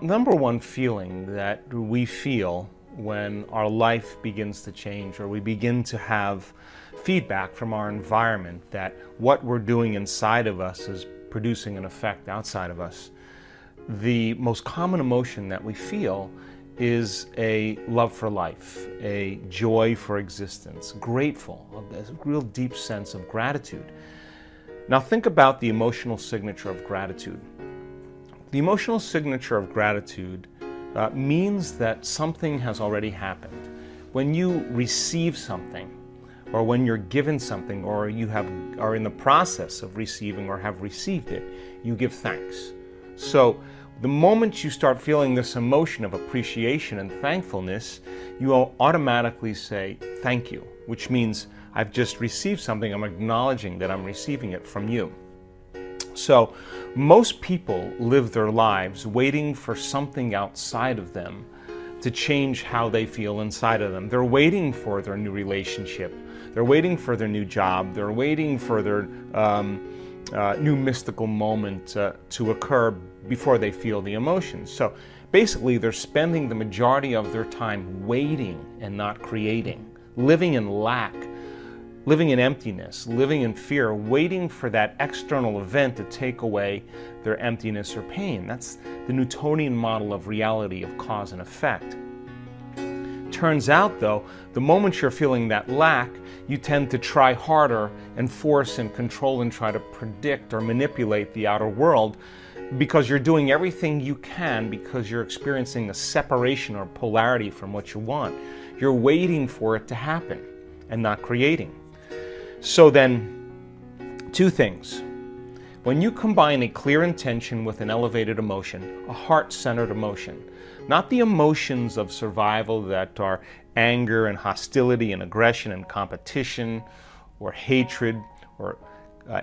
Number one feeling that we feel when our life begins to change or we begin to have feedback from our environment that what we're doing inside of us is producing an effect outside of us. The most common emotion that we feel is a love for life, a joy for existence, grateful, a real deep sense of gratitude. Now think about the emotional signature of gratitude. The emotional signature of gratitude means that something has already happened. When you receive something, or when you're given something, or you are in the process of receiving or have received it, you give thanks. So the moment you start feeling this emotion of appreciation and thankfulness, you will automatically say thank you, which means I've just received something, I'm acknowledging that I'm receiving it from you. So most people live their lives waiting for something outside of them to change how they feel inside of them. They're waiting for their new relationship. They're waiting for their new job. They're waiting for their new mystical moment to occur before they feel the emotions. So basically, they're spending the majority of their time waiting and not creating, living in lack, living in emptiness, living in fear, waiting for that external event to take away their emptiness or pain. That's the Newtonian model of reality, of cause and effect. Turns out, though, the moment you're feeling that lack, you tend to try harder and force and control and try to predict or manipulate the outer world because you're doing everything you can because you're experiencing a separation or polarity from what you want. You're waiting for it to happen and not creating. So then, two things. When you combine a clear intention with an elevated emotion, a heart-centered emotion, not the emotions of survival that are anger and hostility and aggression and competition or hatred or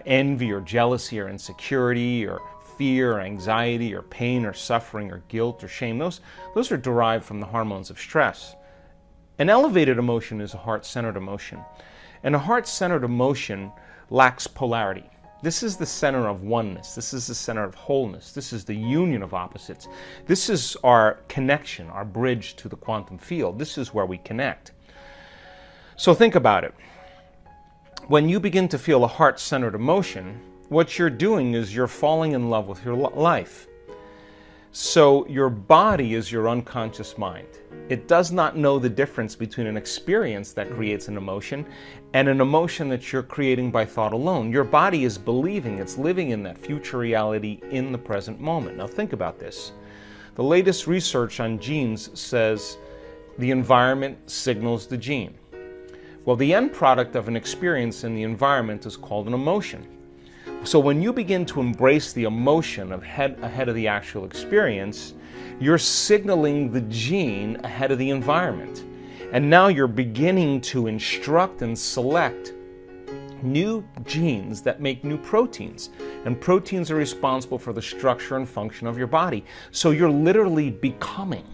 envy or jealousy or insecurity or fear or anxiety or pain or suffering or guilt or shame. Those are derived from the hormones of stress. An elevated emotion is a heart-centered emotion. And a heart-centered emotion lacks polarity. This is the center of oneness. This is the center of wholeness. This is the union of opposites. This is our connection, our bridge to the quantum field. This is where we connect. So think about it. When you begin to feel a heart-centered emotion, what you're doing is you're falling in love with your life. So your body is your unconscious mind. It does not know the difference between an experience that creates an emotion and an emotion that you're creating by thought alone. Your body is believing it's living in that future reality in the present moment. Now think about this. The latest research on genes says the environment signals the gene. Well, the end product of an experience in the environment is called an emotion. So when you begin to embrace the emotion ahead of the actual experience, you're signaling the gene ahead of the environment. And now you're beginning to instruct and select new genes that make new proteins. And proteins are responsible for the structure and function of your body. So you're literally becoming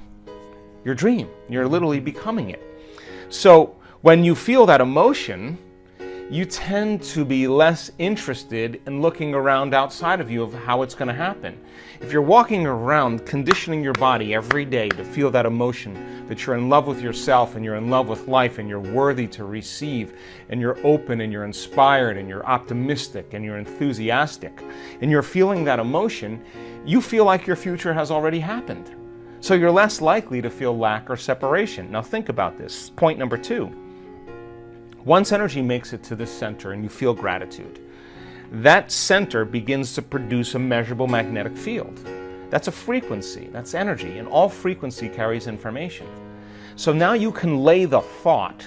your dream. You're literally becoming it. So when you feel that emotion, you tend to be less interested in looking around outside of you of how it's going to happen. If you're walking around conditioning your body every day to feel that emotion, that you're in love with yourself and you're in love with life and you're worthy to receive and you're open and you're inspired and you're optimistic and you're enthusiastic and you're feeling that emotion, you feel like your future has already happened. So you're less likely to feel lack or separation. Now think about this. Point number 2. Once energy makes it to this center and you feel gratitude, that center begins to produce a measurable magnetic field. That's a frequency, that's energy, and all frequency carries information. So now you can lay the thought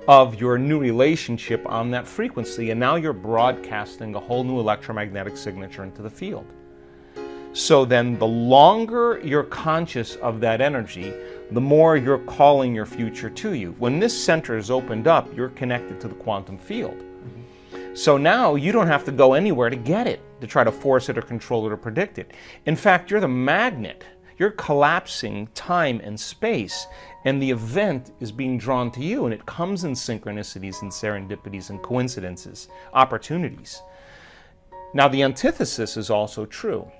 of your new relationship on that frequency, and now you're broadcasting a whole new electromagnetic signature into the field. So then the longer you're conscious of that energy, the more you're calling your future to you. When this center is opened up, you're connected to the quantum field. So now you don't have to go anywhere to get it, to try to force it or control it or predict it. In fact, you're the magnet. You're collapsing time and space, and the event is being drawn to you, and it comes in synchronicities and serendipities and coincidences, opportunities. Now, the antithesis is also true.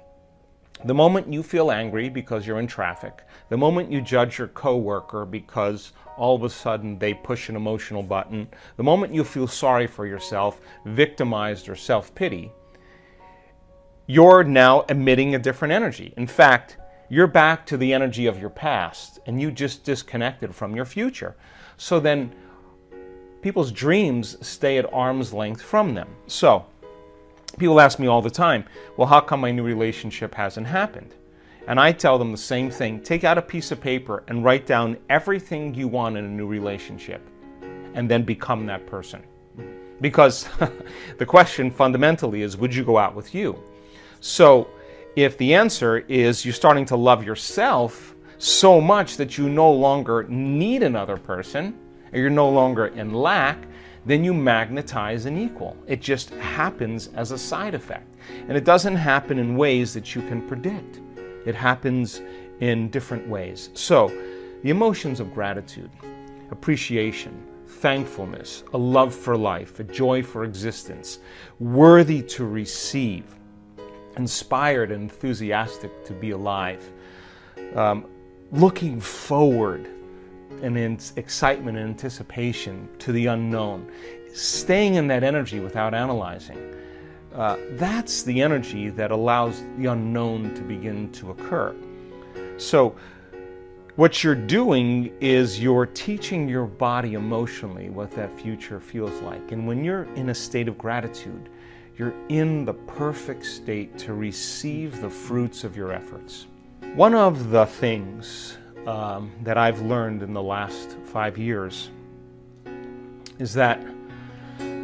The moment you feel angry because you're in traffic, the moment you judge your coworker because all of a sudden they push an emotional button, the moment you feel sorry for yourself, victimized or self-pity, you're now emitting a different energy. In fact, you're back to the energy of your past and you just disconnected from your future. So then people's dreams stay at arm's length from them. So people ask me all the time, well, how come my new relationship hasn't happened? And I tell them the same thing. Take out a piece of paper and write down everything you want in a new relationship and then become that person. Because the question fundamentally is, would you go out with you? So if the answer is you're starting to love yourself so much that you no longer need another person, or you're no longer in lack, then you magnetize an equal. It just happens as a side effect. And it doesn't happen in ways that you can predict. It happens in different ways. So, the emotions of gratitude, appreciation, thankfulness, a love for life, a joy for existence, worthy to receive, inspired and enthusiastic to be alive, looking forward and in excitement and anticipation to the unknown, staying in that energy without analyzing. That's the energy that allows the unknown to begin to occur. So what you're doing is you're teaching your body emotionally what that future feels like. And when you're in a state of gratitude, you're in the perfect state to receive the fruits of your efforts. One of the things that I've learned in the last 5 years is that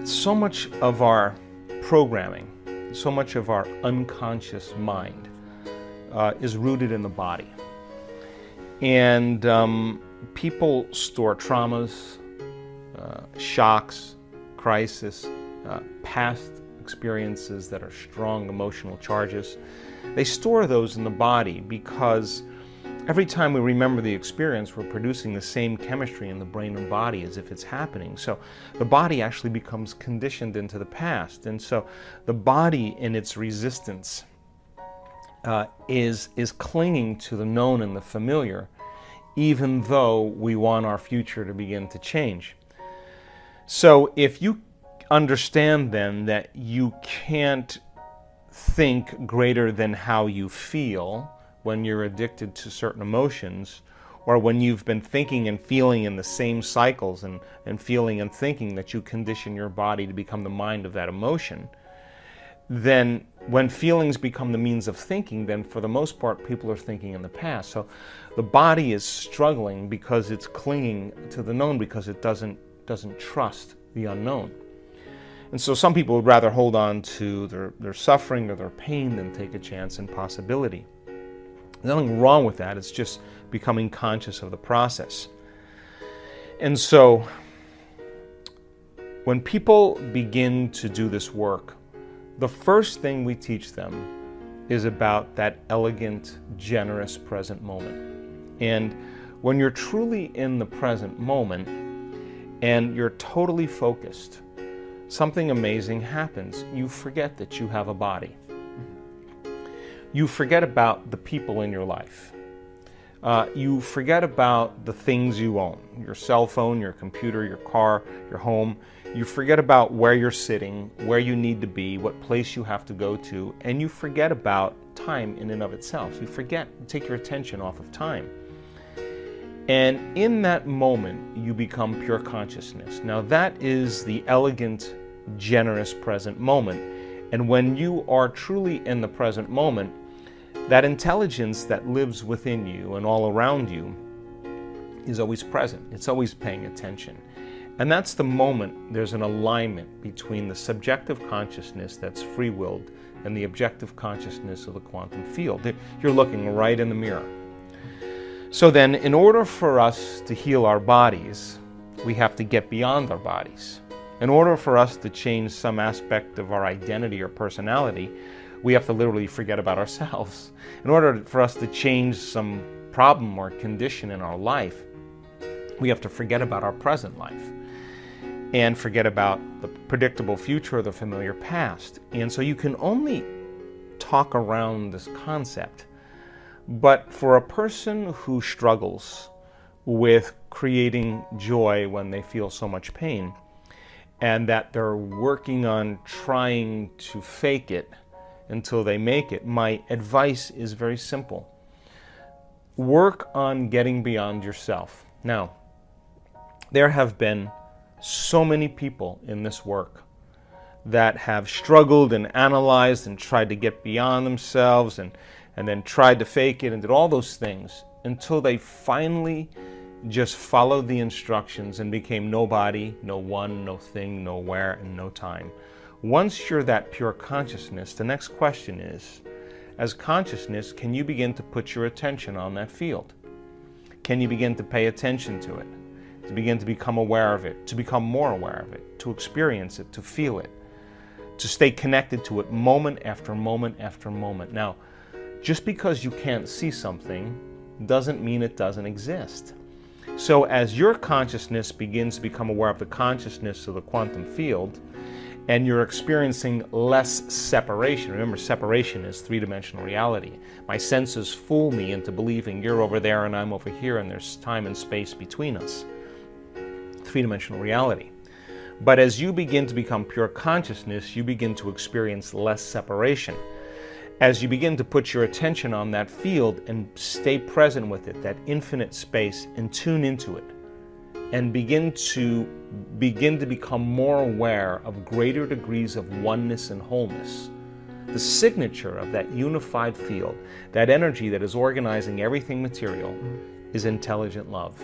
so much of our programming, so much of our unconscious mind is rooted in the body. And people store traumas, shocks, crisis, past experiences that are strong emotional charges. They store those in the body because every time we remember the experience, we're producing the same chemistry in the brain and body as if it's happening. So the body actually becomes conditioned into the past. And so the body in its resistance is clinging to the known and the familiar, even though we want our future to begin to change. So if you understand then that you can't think greater than how you feel when you're addicted to certain emotions, or when you've been thinking and feeling in the same cycles and feeling and thinking that you condition your body to become the mind of that emotion, then when feelings become the means of thinking, then for the most part people are thinking in the past. So the body is struggling because it's clinging to the known, because it doesn't trust the unknown. And so some people would rather hold on to their suffering or their pain than take a chance in possibility. There's nothing wrong with that. It's just becoming conscious of the process. And so when people begin to do this work, the first thing we teach them is about that elegant, generous present moment. And when you're truly in the present moment and you're totally focused, something amazing happens. You forget that you have a body. You forget about the people in your life. You forget about the things you own, your cell phone, your computer, your car, your home. You forget about where you're sitting, where you need to be, what place you have to go to, and you forget about time in and of itself. You take your attention off of time. And in that moment, you become pure consciousness. Now that is the elegant, generous present moment. And when you are truly in the present moment, that intelligence that lives within you and all around you is always present. It's always paying attention. And that's the moment there's an alignment between the subjective consciousness that's free-willed and the objective consciousness of the quantum field. You're looking right in the mirror. So then, in order for us to heal our bodies, we have to get beyond our bodies. In order for us to change some aspect of our identity or personality, we have to literally forget about ourselves. In order for us to change some problem or condition in our life, we have to forget about our present life and forget about the predictable future or the familiar past. And so you can only talk around this concept But for a person who struggles with creating joy when they feel so much pain, and that they're working on trying to fake it until they make it, my advice is very simple. Work on getting beyond yourself. Now, there have been so many people in this work that have struggled and analyzed and tried to get beyond themselves and then tried to fake it and did all those things until they finally just followed the instructions and became nobody, no one, no thing, nowhere, and no time. Once you're that pure consciousness, the next question is, as consciousness, can you begin to put your attention on that field? Can you begin to pay attention to it? To begin to become aware of it, to become more aware of it, to experience it, to feel it, to stay connected to it moment after moment after moment. Now, just because you can't see something doesn't mean it doesn't exist. So as your consciousness begins to become aware of the consciousness of the quantum field, and you're experiencing less separation. Remember, separation is three-dimensional reality. My senses fool me into believing you're over there and I'm over here and there's time and space between us. Three-dimensional reality. But as you begin to become pure consciousness, you begin to experience less separation. As you begin to put your attention on that field and stay present with it, that infinite space, and tune into it, and begin to become more aware of greater degrees of oneness and wholeness. The signature of that unified field, that energy that is organizing everything material, is intelligent love.